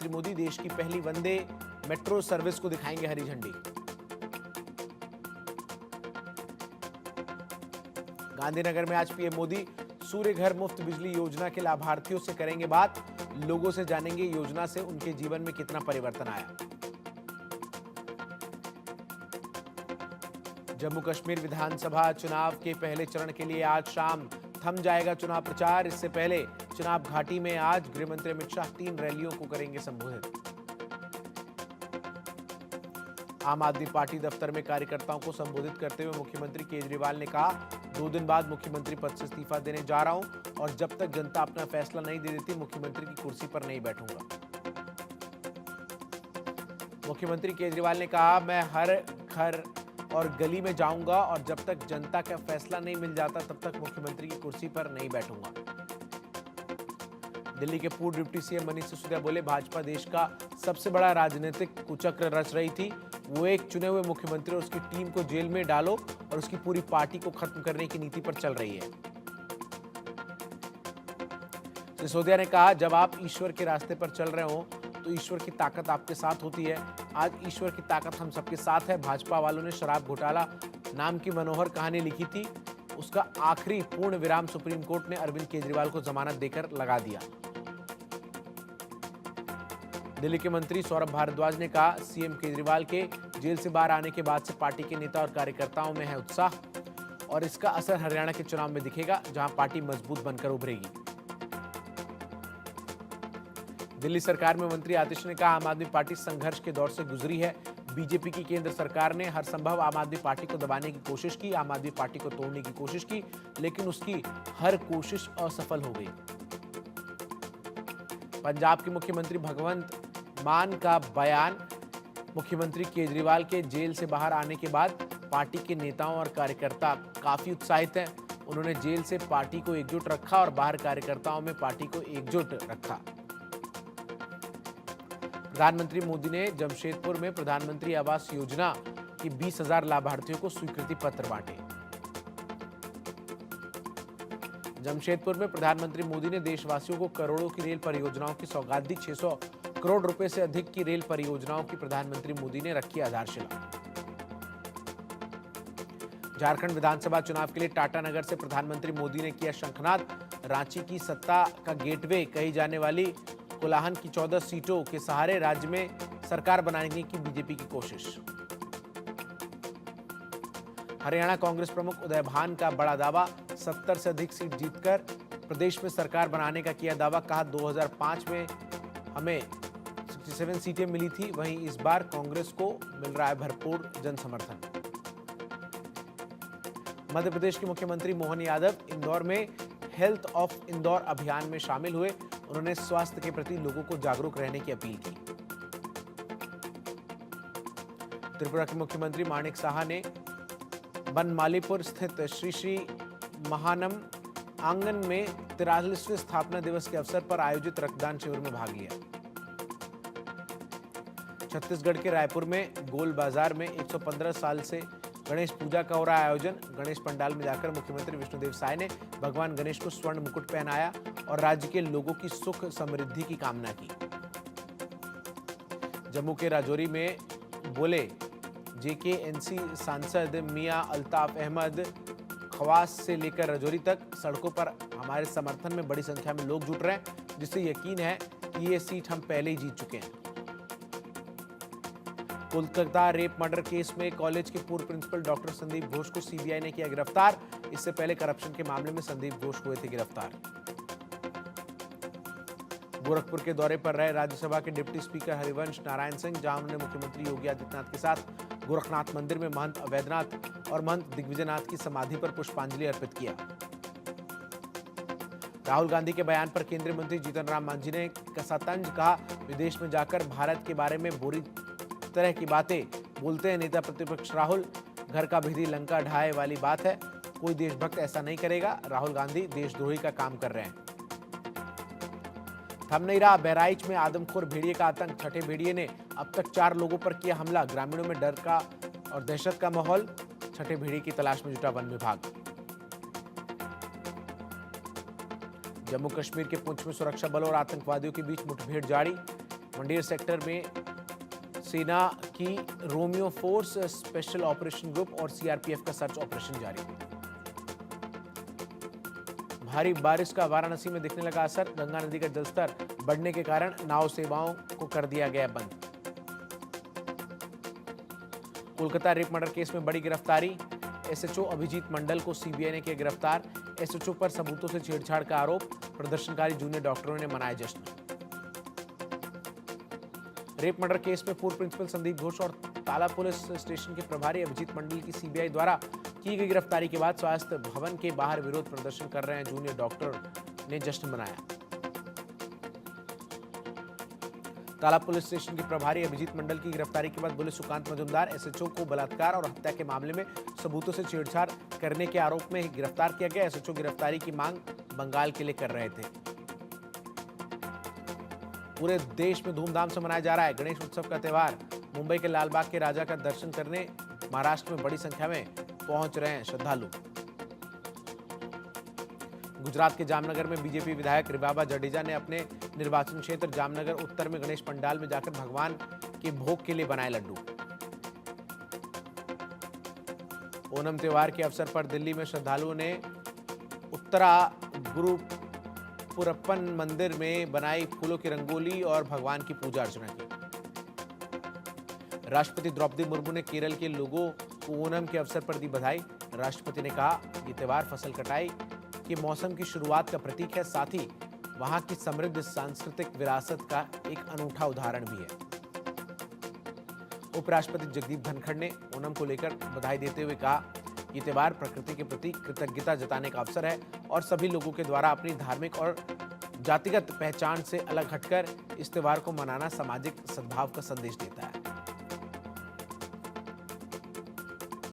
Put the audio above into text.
प्रधानमंत्री मोदी देश की पहली वंदे मेट्रो सर्विस को दिखाएंगे हरी झंडी। गांधीनगर में आज पीएम मोदी सूर्य घर मुफ्त बिजली योजना के लाभार्थियों से करेंगे बात। लोगों से जानेंगे योजना से उनके जीवन में कितना परिवर्तन आया। जम्मू कश्मीर विधानसभा चुनाव के पहले चरण के लिए आज शाम थम जाएगा चुनाव प्रचार। इससे पहले चुनाव घाटी में आज गृह मंत्री अमित शाह 3 रैलियों को करेंगे संबोधित। आम आदमी पार्टी दफ्तर में कार्यकर्ताओं को संबोधित करते हुए मुख्यमंत्री केजरीवाल ने कहा, 2 दिन बाद मुख्यमंत्री पद से इस्तीफा देने जा रहा हूं और जब तक जनता अपना फैसला नहीं दे देती मुख्यमंत्री की कुर्सी पर नहीं बैठूंगा। मुख्यमंत्री केजरीवाल ने कहा, मैं हर घर और गली में जाऊंगा और जब तक जनता का फैसला नहीं मिल जाता तब तक मुख्यमंत्री की कुर्सी पर नहीं बैठूंगा। दिल्ली के पूर्व डिप्टी सीएम मनीष सिसोदिया बोले, भाजपा देश का सबसे बड़ा राजनीतिक कुचक्र रच रही थी। वो एक चुने हुए मुख्यमंत्री और उसकी टीम को जेल में डालो और उसकी पूरी पार्टी को खत्म करने की नीति पर चल रही है। सिसोदिया ने कहा, जब आप ईश्वर के रास्ते पर चल रहे हो तो ईश्वर की ताकत आपके साथ होती है। आज ईश्वर की ताकत हम सबके साथ है। भाजपा वालों ने शराब घोटाला नाम की मनोहर कहानी लिखी थी, उसका आखिरी पूर्ण विराम सुप्रीम कोर्ट ने अरविंद केजरीवाल को जमानत देकर लगा दिया। दिल्ली के मंत्री सौरभ भारद्वाज ने कहा, सीएम केजरीवाल के जेल से बाहर आने के बाद से पार्टी के नेता और कार्यकर्ताओं में है उत्साह और इसका असर हरियाणा के चुनाव में दिखेगा, जहां पार्टी मजबूत बनकर उभरेगी। दिल्ली सरकार में मंत्री आतिश ने कहा, आम आदमी पार्टी संघर्ष के दौर से गुजरी है। बीजेपी की केंद्र सरकार ने हर संभव आम आदमी पार्टी को दबाने की कोशिश की, आम आदमी पार्टी को तोड़ने की कोशिश की, लेकिन उसकी हर कोशिश असफल हो गई। पंजाब के मुख्यमंत्री भगवंत मान का बयान, मुख्यमंत्री केजरीवाल के जेल से बाहर आने के बाद पार्टी के नेताओं और कार्यकर्ता काफी उत्साहित हैं। उन्होंने जेल से पार्टी को एकजुट रखा और बाहर कार्यकर्ताओं में पार्टी को एकजुट रखा। प्रधानमंत्री मोदी ने जमशेदपुर में प्रधानमंत्री आवास योजना की 20,000 लाभार्थियों को स्वीकृति पत्र बांटे। जमशेदपुर में प्रधानमंत्री मोदी ने देशवासियों को करोड़ों की रेल परियोजनाओं की सौगात दी। 600 करोड़ रुपए से अधिक की रेल परियोजनाओं की प्रधानमंत्री मोदी ने रखी आधारशिला। झारखंड विधानसभा चुनाव के लिए टाटानगर से प्रधानमंत्री मोदी ने किया शंखनाद। रांची की सत्ता का गेटवे कही जाने वाली कोलाहन की 14 सीटों के सहारे राज्य में सरकार बनाने की बीजेपी की कोशिश। हरियाणा कांग्रेस प्रमुख उदय भान का बड़ा दावा, 70 से अधिक सीट जीतकर प्रदेश में सरकार बनाने का किया दावा। कहा, 2005 में हमें 67 सीटें मिली थी, वहीं इस बार कांग्रेस को मिल रहा है भरपूर जन समर्थन। मध्य प्रदेश के मुख्यमंत्री मोहन यादव इंदौर में हेल्थ ऑफ इंदौर अभियान में शामिल हुए। उन्होंने स्वास्थ्य के प्रति लोगों को जागरूक रहने की अपील की। त्रिपुरा के मुख्यमंत्री माणिक साहा ने बनमालीपुर स्थित श्री श्री महानम आंगन में 43वें स्थापना दिवस के अवसर पर आयोजित रक्तदान शिविर में भाग लिया। छत्तीसगढ़ के रायपुर में गोल बाजार में 115 साल से गणेश पूजा का हो रहा है आयोजन। गणेश पंडाल में जाकर मुख्यमंत्री विष्णुदेव साय ने भगवान गणेश को स्वर्ण मुकुट पहनाया और राज्य के लोगों की सुख समृद्धि की कामना की। जम्मू के राजौरी में बोले जेकेएनसी सांसद मियां अल्ताफ अहमद, खवास से लेकर राजौरी तक सड़कों पर हमारे समर्थन में बड़ी संख्या में लोग जुट रहे हैं, जिससे यकीन है कि ये सीट हम पहले ही जीत चुके हैं। कोलकाता रेप मर्डर केस में कॉलेज के पूर्व प्रिंसिपल डॉक्टर संदीप घोष को सीबीआई ने किया गिरफ्तार। इससे पहले करप्शन के मामले में संदीप घोष हुए थे गिरफ्तार। गोरखपुर के दौरे पर रहे राज्यसभा के डिप्टी स्पीकर हरिवंश नारायण सिंह, जहां उन्होंने मुख्यमंत्री योगी आदित्यनाथ के साथ गोरखनाथ मंदिर में महंत अवैधनाथ और महंत दिग्विजयनाथ की समाधि पर पुष्पांजलि अर्पित किया। राहुल गांधी के बयान पर केंद्रीय मंत्री जीतन राम मांझी ने कसतंज कहा, विदेश में जाकर भारत के बारे में बुरी तरह की बातें बोलते हैं नेता प्रतिपक्ष राहुल। घर का भेदी लंका ढाए वाली बात है, कोई देशभक्त ऐसा नहीं करेगा। राहुल गांधी देशद्रोही का काम कर रहे हैं। थम नहीं रहा बहराइच में आदमखोर भेड़िए का आतंक। छठे भेड़िए ने अब तक 4 लोगों पर किया हमला। ग्रामीणों में डर का और दहशत का माहौल। छठे भेड़िए की तलाश में जुटा वन विभाग। जम्मू कश्मीर के पुंछ में सुरक्षा बलों और आतंकवादियों के बीच मुठभेड़ जारी। मंडेर सेक्टर में सेना की Romeo force, special operation group और सीआरपीएफ का सर्च ऑपरेशन जारी। भारी बारिश का वाराणसी में दिखने लगा असर। गंगा नदी का जलस्तर बढ़ने के कारण नाव सेवाओं को कर दिया गया बंद। कोलकाता रेप मर्डर केस में बड़ी गिरफ्तारी। एसएचओ अभिजीत मंडल को सीबीआई ने किया गिरफ्तार। एसएचओ पर सबूतों से छेड़छाड़ का आरोप। प्रदर्शनकारी जूनियर डॉक्टरों ने मनाया जश्न। रेप मर्डर केस में पूर्व प्रिंसिपल संदीप घोष और ताला पुलिस स्टेशन के प्रभारी अभिजीत मंडल की सीबीआई द्वारा की गई गिरफ्तारी के बाद स्वास्थ्य भवन के बाहर विरोध प्रदर्शन कर रहे हैं जूनियर डॉक्टर ने जश्न मनाया। ताला पुलिस स्टेशन के प्रभारी अभिजीत मंडल की गिरफ्तारी के बाद बोले सुकांत मजुमदार, एसएचओ को बलात्कार और हत्या के मामले में सबूतों से छेड़छाड़ करने के आरोप में गिरफ्तार किया गया। एसएचओ गिरफ्तारी की मांग बंगाल के लिए कर रहे थे। पूरे देश में धूमधाम से मनाया जा रहा है गणेश उत्सव का त्योहार। मुंबई के लालबाग के राजा का दर्शन करने महाराष्ट्र में बड़ी संख्या में पहुंच रहे हैं श्रद्धालु। गुजरात के जामनगर में बीजेपी विधायक रिबाबा जडेजा ने अपने निर्वाचन क्षेत्र जामनगर उत्तर में गणेश पंडाल में जाकर भगवान के भोग के लिए बनाए लड्डू। ओणम त्योहार के अवसर पर दिल्ली में श्रद्धालुओं ने उत्तरा गुरुपुरप्पन मंदिर में बनाई फूलों की रंगोली और भगवान की पूजा अर्चना की। राष्ट्रपति द्रौपदी मुर्मू ने केरल के लोगों को ओणम के अवसर पर दी बधाई। राष्ट्रपति ने कहा ये त्योहार फसल कटाई के मौसम की शुरुआत का प्रतीक है, साथ ही वहां की समृद्ध सांस्कृतिक विरासत का एक अनूठा उदाहरण भी है। उपराष्ट्रपति जगदीप धनखड़ ने ओणम को लेकर बधाई देते हुए कहा ये त्योहार प्रकृति के प्रति कृतज्ञता जताने का अवसर है और सभी लोगों के द्वारा अपनी धार्मिक और जातिगत पहचान से अलग हटकर इस त्योहार को मनाना सामाजिक सद्भाव का संदेश देता है।